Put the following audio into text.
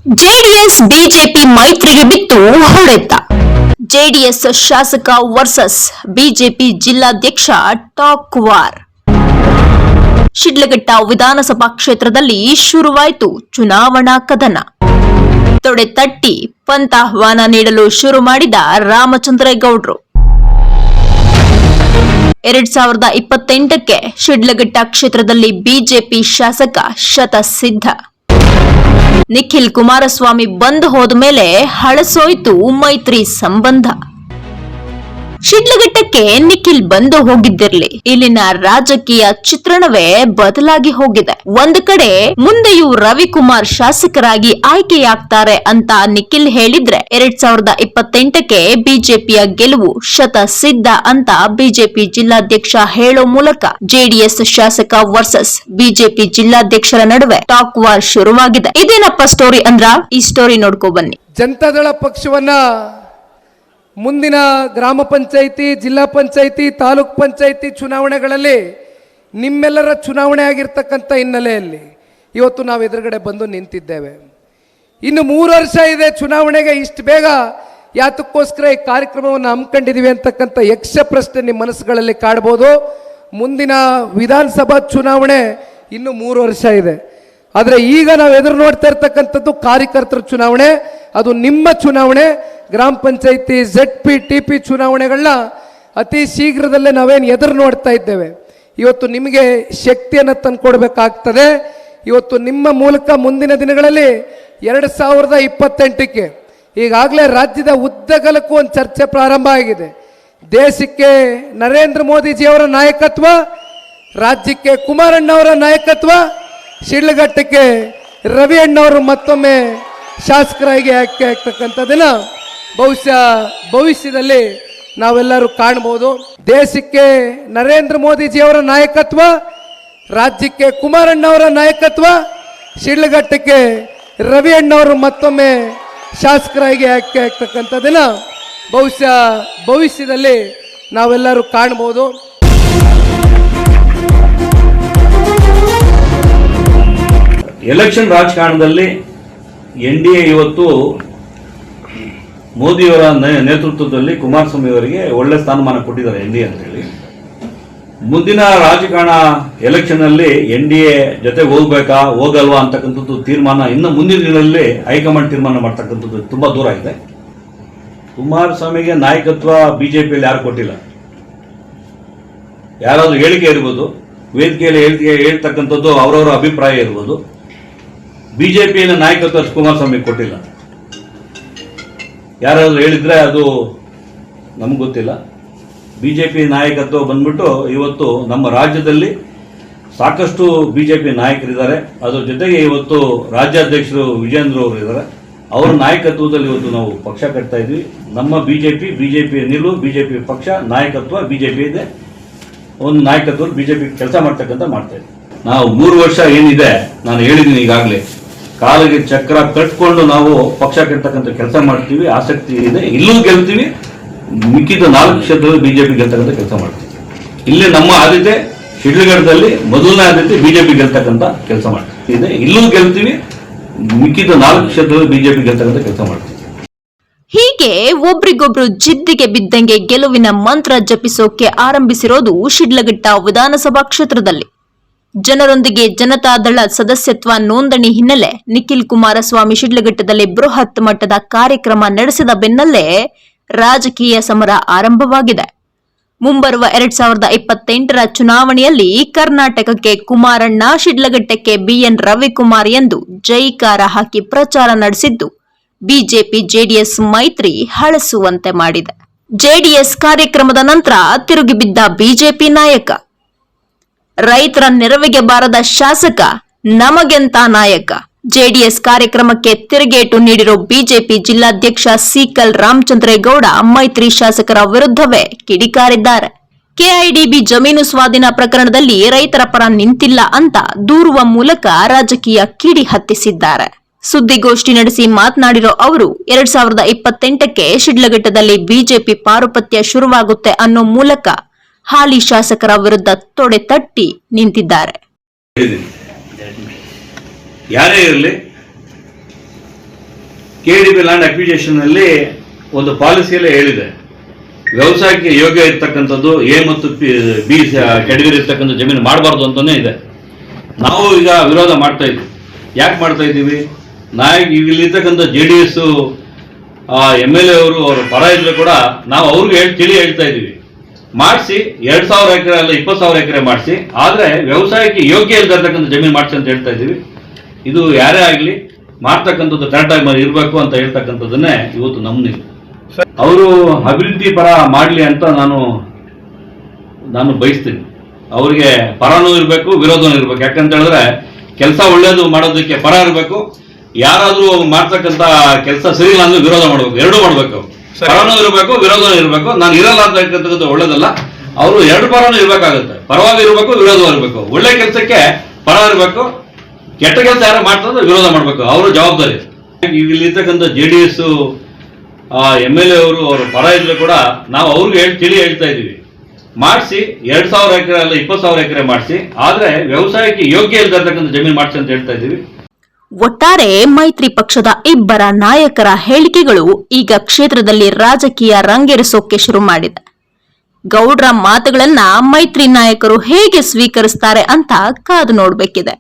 JDS BJP ಮೈತ್ರಿಗೆ ಬಿತ್ತು ಹೊಡೆತ. JDS ಶಾಸಕ ವರ್ಸಸ್ ಬಿಜೆಪಿ ಜಿಲ್ಲಾಧ್ಯಕ್ಷ ಟಾಕ್ ವಾರ್. ಶಿಡ್ಲಘಟ್ಟ ವಿಧಾನಸಭಾ ಕ್ಷೇತ್ರದಲ್ಲಿ ಶುರುವಾಯಿತು ಚುನಾವಣಾ ಕದನ. ತೊಡೆ ತಟ್ಟಿ ಪಂಥಾಹ್ವಾನ ನೀಡಲು ಶುರು ಮಾಡಿದ ರಾಮಚಂದ್ರೇಗೌಡರು. 2028ಕ್ಕೆ ಶಿಡ್ಲಘಟ್ಟ ಕ್ಷೇತ್ರದಲ್ಲಿ ಬಿಜೆಪಿ ಶಾಸಕ ಶತಸಿದ್ಧ. ನಿಖಿಲ್ ಕುಮಾರಸ್ವಾಮಿ ಬಂದು ಹೋದ ಮೇಲೆ ಹಳಸೋಯ್ತು ಮೈತ್ರಿ ಸಂಬಂಧ. ಶಿಡ್ಲಘಟ್ಟಕ್ಕೆ ನಿಖಿಲ್ ಬಂದು ಹೋಗಿದ್ದಿರ್ಲಿ, ಇಲ್ಲಿನ ರಾಜಕೀಯ ಚಿತ್ರಣವೇ ಬದಲಾಗಿ ಹೋಗಿದೆ. ಒಂದು ಕಡೆ ಮುಂದೆಯೂ ರವಿಕುಮಾರ್ ಶಾಸಕರಾಗಿ ಆಯ್ಕೆಯಾಗ್ತಾರೆ ಅಂತ ನಿಖಿಲ್ ಹೇಳಿದ್ರೆ, 2028ಕ್ಕೆ ಬಿಜೆಪಿಯ ಗೆಲುವು ಶತಸಿದ್ಧ ಅಂತ ಬಿಜೆಪಿ ಜಿಲ್ಲಾಧ್ಯಕ್ಷ ಹೇಳೋ ಮೂಲಕ ಜೆಡಿಎಸ್ ಶಾಸಕ ವರ್ಸಸ್ ಬಿಜೆಪಿ ಜಿಲ್ಲಾಧ್ಯಕ್ಷರ ನಡುವೆ ಟಾಕ್ ವಾರ್ ಶುರುವಾಗಿದೆ. ಇದೇನಪ್ಪ ಸ್ಟೋರಿ ಅಂದ್ರ, ಈ ಸ್ಟೋರಿ ನೋಡ್ಕೊ ಬನ್ನಿ. ಜನತಾದಳ ಪಕ್ಷವನ್ನ ಮುಂದಿನ ಗ್ರಾಮ ಪಂಚಾಯಿತಿ, ಜಿಲ್ಲಾ ಪಂಚಾಯಿತಿ, ತಾಲೂಕ್ ಪಂಚಾಯಿತಿ ಚುನಾವಣೆಗಳಲ್ಲಿ ನಿಮ್ಮೆಲ್ಲರ ಚುನಾವಣೆ ಆಗಿರ್ತಕ್ಕಂಥ ಹಿನ್ನೆಲೆಯಲ್ಲಿ ಇವತ್ತು ನಾವು ಎದುರುಗಡೆ ಬಂದು ನಿಂತಿದ್ದೇವೆ. ಇನ್ನು 3 ವರ್ಷ ಇದೆ ಚುನಾವಣೆಗೆ, ಇಷ್ಟು ಬೇಗ ಯಾತಕ್ಕೋಸ್ಕರ ಈ ಕಾರ್ಯಕ್ರಮವನ್ನು ಹಮ್ಮಿಕೊಂಡಿದ್ದೀವಿ ಅಂತಕ್ಕಂಥ ಯಕ್ಷ ಪ್ರಶ್ನೆ ನಿಮ್ಮ ಮನಸ್ಸುಗಳಲ್ಲಿ ಕಾಡ್ಬೋದು. ಮುಂದಿನ ವಿಧಾನಸಭಾ ಚುನಾವಣೆ ಇನ್ನು 3 ವರ್ಷ ಇದೆ. ಆದರೆ ಈಗ ನಾವು ಎದುರು ನೋಡ್ತಾ ಇರ್ತಕ್ಕಂಥದ್ದು ಕಾರ್ಯಕರ್ತರ ಚುನಾವಣೆ, ಅದು ನಿಮ್ಮ ಚುನಾವಣೆ. ಗ್ರಾಮ ಪಂಚಾಯಿತಿ, ZP, TP ಚುನಾವಣೆಗಳನ್ನ ಅತಿ ಶೀಘ್ರದಲ್ಲೇ ನಾವೇನು ಎದುರು ನೋಡ್ತಾ ಇದ್ದೇವೆ. ಇವತ್ತು ನಿಮಗೆ ಶಕ್ತಿಯನ್ನು ತಂದುಕೊಡ್ಬೇಕಾಗ್ತದೆ. ಇವತ್ತು ನಿಮ್ಮ ಮೂಲಕ ಮುಂದಿನ ದಿನಗಳಲ್ಲಿ 2028ಕ್ಕೆ ಈಗಾಗಲೇ ರಾಜ್ಯದ ಉದ್ದಗಲಕ್ಕೂ ಒಂದು ಚರ್ಚೆ ಪ್ರಾರಂಭ ಆಗಿದೆ. ದೇಶಕ್ಕೆ ನರೇಂದ್ರ ಮೋದಿಜಿಯವರ ನಾಯಕತ್ವ, ರಾಜ್ಯಕ್ಕೆ ಕುಮಾರಣ್ಣವರ ನಾಯಕತ್ವ, ಶಿಡ್ಲಘಟ್ಟಕ್ಕೆ ರವಿ ಅಣ್ಣವರು ಮತ್ತೊಮ್ಮೆ ಶಾಸಕರಾಗಿ ಆಯ್ಕೆ ಆಗ್ತಕ್ಕಂಥದ್ದನ್ನ ಬಹುಶಃ ಭವಿಷ್ಯದಲ್ಲಿ ನಾವೆಲ್ಲರೂ ಕಾಣ್ಬೋದು. ದೇಶಕ್ಕೆ ನರೇಂದ್ರ ಮೋದಿಜಿಯವರ ನಾಯಕತ್ವ, ರಾಜ್ಯಕ್ಕೆ ಕುಮಾರಣ್ಣವರ ನಾಯಕತ್ವ, ಶಿಡ್ಲಘಟ್ಟಕ್ಕೆ ರವಿ ಅಣ್ಣವರು ಮತ್ತೊಮ್ಮೆ ಶಾಸಕರಾಗಿ ಆಯ್ಕೆ ಆಗ್ತಕ್ಕಂಥದ್ದನ್ನ ಬಹುಶಃ ಭವಿಷ್ಯದಲ್ಲಿ ನಾವೆಲ್ಲರೂ ಕಾಣ್ಬೋದು. ಎಲೆಕ್ಷನ್ ರಾಜಕಾರಣದಲ್ಲಿ NDA ಇವತ್ತು ಮೋದಿಯವರ ನೇತೃತ್ವದಲ್ಲಿ ಕುಮಾರಸ್ವಾಮಿ ಅವರಿಗೆ ಒಳ್ಳೆ ಸ್ಥಾನಮಾನ ಕೊಟ್ಟಿದ್ದಾರೆ NDA ಅಂತ ಹೇಳಿ. ಮುಂದಿನ ರಾಜಕಾರಣ ಎಲೆಕ್ಷನ್ ಅಲ್ಲಿ NDA ಜೊತೆ ಹೋಗ್ಬೇಕಾ ಹೋಗಲ್ವಾ ಅಂತಕ್ಕಂಥದ್ದು ತೀರ್ಮಾನ ಇನ್ನು ಮುಂದಿನ ದಿನಗಳಲ್ಲಿ ಹೈಕಮಾಂಡ್ ತೀರ್ಮಾನ ಮಾಡ್ತಕ್ಕಂಥದ್ದು ತುಂಬಾ ದೂರ ಇದೆ. ಕುಮಾರಸ್ವಾಮಿಗೆ ನಾಯಕತ್ವ ಬಿಜೆಪಿಯಲ್ಲಿ ಯಾರು ಕೊಟ್ಟಿಲ್ಲ. ಯಾರಾದ್ರೂ ಹೇಳಿಕೆ ಇರ್ಬೋದು, ವೇದಿಕೆಯಲ್ಲಿ ಹೇಳ್ತಕ್ಕಂಥದ್ದು ಅವರವರ ಅಭಿಪ್ರಾಯ ಇರ್ಬೋದು. ಬಿಜೆಪಿಯಲ್ಲಿ ನಾಯಕತ್ವ ಕುಮಾರಸ್ವಾಮಿ ಕೊಟ್ಟಿಲ್ಲ. ಯಾರಾದ್ರೂ ಹೇಳಿದ್ರೆ ಅದು ನಮ್ಗೆ ಗೊತ್ತಿಲ್ಲ. ಬಿಜೆಪಿ ನಾಯಕತ್ವ ಬಂದ್ಬಿಟ್ಟು ಇವತ್ತು ನಮ್ಮ ರಾಜ್ಯದಲ್ಲಿ ಸಾಕಷ್ಟು ಬಿಜೆಪಿ ನಾಯಕರಿದ್ದಾರೆ. ಅದ್ರ ಜೊತೆಗೆ ಇವತ್ತು ರಾಜ್ಯಾಧ್ಯಕ್ಷರು ವಿಜೇಂದ್ರ ಅವರು ಇದ್ದಾರೆ. ಅವರ ನಾಯಕತ್ವದಲ್ಲಿ ಇವತ್ತು ನಾವು ಪಕ್ಷ ಕಟ್ತಾ ಇದ್ವಿ. ನಮ್ಮ ಬಿಜೆಪಿ ನಿಲುವು, ಬಿಜೆಪಿ ಪಕ್ಷ ನಾಯಕತ್ವ ಬಿಜೆಪಿ ಇದೆ. ಒಂದು ನಾಯಕತ್ವ ಬಿಜೆಪಿ ಕೆಲಸ ಮಾಡ್ತಾ ಇದ್ವಿ. ನಾವು 3 ವರ್ಷ ಏನಿದೆ ನಾನು ಹೇಳಿದ್ದೀನಿ ಈಗಾಗಲೇ, ಕಾಲಿಗೆ ಚಕ್ರ ಕಟ್ಕೊಂಡು ನಾವು ಪಕ್ಷ ಕಟ್ಟತಕ್ಕಂಥ ಕೆಲಸ ಮಾಡ್ತೀವಿ. ಆಸಕ್ತಿ ಇದೆ, ಇಲ್ಲೂ ಗೆಲ್ತೀವಿ. ಮಿಕ್ಕಿದ 4 ಕ್ಷೇತ್ರದಲ್ಲಿ ಬಿಜೆಪಿ ಗೆಲ್ತಕ್ಕಂಥ ಕೆಲಸ ಮಾಡ್ತೀವಿ. ಇಲ್ಲಿ ನಮ್ಮ ಆದ್ಯತೆ ಶಿಡ್ಲಘಟ್ಟದಲ್ಲಿ ಮೊದಲನೇ ಆದ್ಯತೆ ಬಿಜೆಪಿ ಗೆಲ್ತಕ್ಕಂಥ ಕೆಲಸ ಮಾಡ್ತೀವಿ. ಇಲ್ಲೂ ಗೆಲ್ತೀವಿ. ಮಿಕ್ಕಿದ 4 ಕ್ಷೇತ್ರದಲ್ಲಿ ಬಿಜೆಪಿ ಗೆಲ್ತಕ್ಕಂಥ ಕೆಲಸ ಮಾಡ್ತೀವಿ. ಹೀಗೆ ಒಬ್ರಿಗೊಬ್ರು ಜಿದ್ದಿಗೆ ಬಿದ್ದಂಗೆ ಗೆಲುವಿನ ಮಂತ್ರ ಜಪಿಸೋಕೆ ಆರಂಭಿಸಿರೋದು ಶಿಡ್ಲಘಟ್ಟ ವಿಧಾನಸಭಾ ಕ್ಷೇತ್ರದಲ್ಲಿ. ಜನರೊಂದಿಗೆ ಜನತಾದಳ ಸದಸ್ಯತ್ವ ನೋಂದಣಿ ಹಿನ್ನೆಲೆ ನಿಖಿಲ್ ಕುಮಾರಸ್ವಾಮಿ ಶಿಡ್ಲಘಟ್ಟದಲ್ಲಿ ಬೃಹತ್ ಮಟ್ಟದ ಕಾರ್ಯಕ್ರಮ ನಡೆಸಿದ ಬೆನ್ನಲ್ಲೇ ರಾಜಕೀಯ ಸಮರ ಆರಂಭವಾಗಿದೆ. ಮುಂಬರುವ 2028ರ ಚುನಾವಣೆಯಲ್ಲಿ ಕರ್ನಾಟಕಕ್ಕೆ ಕುಮಾರಣ್ಣ, ಶಿಡ್ಲಘಟ್ಟಕ್ಕೆ BN ರವಿಕುಮಾರ್ ಎಂದು ಜೈಕಾರ ಹಾಕಿ ಪ್ರಚಾರ ನಡೆಸಿದ್ದು ಬಿಜೆಪಿ ಜೆಡಿಎಸ್ ಮೈತ್ರಿ ಹಳಸುವಂತೆ ಮಾಡಿದೆ. ಜೆಡಿಎಸ್ ಕಾರ್ಯಕ್ರಮದ ನಂತರ ತಿರುಗಿಬಿದ್ದ ಬಿಜೆಪಿ ನಾಯಕ. ರೈತರ ನೆರವಿಗೆ ಬಾರದ ಶಾಸಕ ನಮಗೆಂತ ನಾಯಕ. ಜೆಡಿಎಸ್ ಕಾರ್ಯಕ್ರಮಕ್ಕೆ ತಿರುಗೇಟು ನೀಡಿರೋ ಬಿಜೆಪಿ ಜಿಲ್ಲಾಧ್ಯಕ್ಷ ಸೀಕಲ್ ರಾಮಚಂದ್ರೇಗೌಡ ಮೈತ್ರಿ ಶಾಸಕರ ವಿರುದ್ಧವೇ ಕಿಡಿಕಾರಿದ್ದಾರೆ. ಕೆಐಡಿಬಿ ಜಮೀನು ಸ್ವಾಧೀನ ಪ್ರಕರಣದಲ್ಲಿ ರೈತರ ಪರ ನಿಂತಿಲ್ಲ ಅಂತ ದೂರುವ ಮೂಲಕ ರಾಜಕೀಯ ಕಿಡಿ ಹತ್ತಿಸಿದ್ದಾರೆ. ಸುದ್ದಿಗೋಷ್ಠಿ ನಡೆಸಿ ಮಾತನಾಡಿರೋ ಅವರು 2028ಕ್ಕೆ ಶಿಡ್ಲಘಟ್ಟದಲ್ಲಿ ಬಿಜೆಪಿ ಪಾರುಪತ್ಯ ಶುರುವಾಗುತ್ತೆ ಅನ್ನೋ ಮೂಲಕ ಹಾಲಿ ಶಾಸಕರ ವಿರುದ್ಧ ತೊಡೆ ತಟ್ಟಿ ನಿಂತಿದ್ದಾರೆ. ಯಾರೇ ಇರಲಿ KDP ಲ್ಯಾಂಡ್ ಅಕ್ವಿಜೇಷನ್ ಅಲ್ಲಿ ಒಂದು ಪಾಲಿಸಿಯಲ್ಲೇ ಹೇಳಿದೆ, ವ್ಯವಸಾಯಕ್ಕೆ ಯೋಗ್ಯ ಇರ್ತಕ್ಕಂಥದ್ದು A ಮತ್ತು B ಕ್ಯಾಟಗರಿ ಇರ್ತಕ್ಕಂಥ ಜಮೀನು ಮಾಡಬಾರ್ದು ಅಂತಾನೆ ಇದೆ. ನಾವು ಈಗ ವಿರೋಧ ಮಾಡ್ತಾ ಇದ್ವಿ. ಯಾಕೆ ಮಾಡ್ತಾ ಇದ್ದೀವಿ? ಇಲ್ಲಿರ್ತಕ್ಕಂಥ JDS MLA ಅವರು ಅವ್ರ ಪರ ಇದ್ರೆ ಕೂಡ ನಾವು ಅವ್ರಿಗೆ ತಿಳಿ ಹೇಳ್ತಾ ಇದ್ದೀವಿ, ಮಾಡಿಸಿ 2,000 ಎಕರೆ ಅಲ್ಲ 20,000 ಎಕರೆ ಮಾಡಿಸಿ, ಆದರೆ ವ್ಯವಸಾಯಕ್ಕೆ ಯೋಗ್ಯ ಇಲ್ದಿರ್ತಕ್ಕಂಥ ಜಮೀನು ಮಾಡಿಸಿ ಅಂತ ಹೇಳ್ತಾ ಇದ್ದೀವಿ. ಇದು ಯಾರೇ ಆಗಲಿ ಮಾಡ್ತಕ್ಕಂಥದ್ದು ಕರೆಕ್ಟಾಗಿ ಇರಬೇಕು ಅಂತ ಹೇಳ್ತಕ್ಕಂಥದ್ದನ್ನೇ ಇವತ್ತು ನಮ್ಮ ಅವರು ಅಭಿವೃದ್ಧಿ ಪರ ಮಾಡಲಿ ಅಂತ ನಾನು ಬಯಸ್ತೀನಿ. ಅವರಿಗೆ ಪರನೂ ಇರಬೇಕು, ವಿರೋಧನೂ ಇರಬೇಕು. ಯಾಕಂತ ಹೇಳಿದ್ರೆ ಕೆಲಸ ಒಳ್ಳೇದು ಮಾಡೋದಕ್ಕೆ ಪರ ಇರಬೇಕು, ಯಾರಾದ್ರೂ ಮಾಡ್ತಕ್ಕಂಥ ಕೆಲಸ ಸರಿ ಇಲ್ಲ ಅಂದ್ರೆ ವಿರೋಧ ಮಾಡಬೇಕು, ಎರಡೂ ಮಾಡಬೇಕು. ಪರನೂ ಇರಬೇಕು, ವಿರೋಧನೂ ಇರಬೇಕು. ನಾನು ಇರಲ್ಲ ಅಂತಕ್ಕಂಥದ್ದು ಒಳ್ಳೇದಲ್ಲ. ಅವರು ಎರಡು ಪರನೂ ಇರಬೇಕಾಗುತ್ತೆ, ಪರವಾಗಿ ಇರಬೇಕು, ವಿರೋಧ ಇರಬೇಕು. ಒಳ್ಳೆ ಕೆಲಸಕ್ಕೆ ಪರ ಇರಬೇಕು, ಕೆಟ್ಟ ಕೆಲಸ ಯಾರು ಮಾಡ್ತಾರೆ ವಿರೋಧ ಮಾಡಬೇಕು. ಅವರು ಜವಾಬ್ದಾರಿ. ಇಲ್ಲಿರ್ತಕ್ಕಂಥ JDS MLA ಅವರು ಅವ್ರ ಪರ ಇದ್ರೆ ಕೂಡ ನಾವು ಅವ್ರಿಗೆ ತಿಳಿ ಹೇಳ್ತಾ ಇದ್ದೀವಿ, ಮಾಡಿಸಿ 2,000 ಎಕರೆ ಅಲ್ಲ 20,000 ಎಕರೆ ಮಾಡಿಸಿ, ಆದರೆ ವ್ಯವಸಾಯಕ್ಕೆ ಯೋಗ್ಯ ಇಲ್ದಿರ್ತಕ್ಕಂಥ ಜಮೀನು ಮಾಡಿಸಿ ಅಂತ ಹೇಳ್ತಾ ಇದ್ದೀವಿ. ಒಟ್ಟಾರೆ ಮೈತ್ರಿ ಪಕ್ಷದ ಇಬ್ಬರ ನಾಯಕರ ಹೇಳಿಕೆಗಳು ಈಗ ಕ್ಷೇತ್ರದಲ್ಲಿ ರಾಜಕೀಯ ರಂಗೇರಿಸೋಕೆ ಶುರು ಮಾಡಿದೆ. ಗೌಡ್ರ ಮಾತುಗಳನ್ನ ಮೈತ್ರಿ ನಾಯಕರು ಹೇಗೆ ಸ್ವೀಕರಿಸ್ತಾರೆ ಅಂತ ಕಾದು ನೋಡ್ಬೇಕಿದೆ.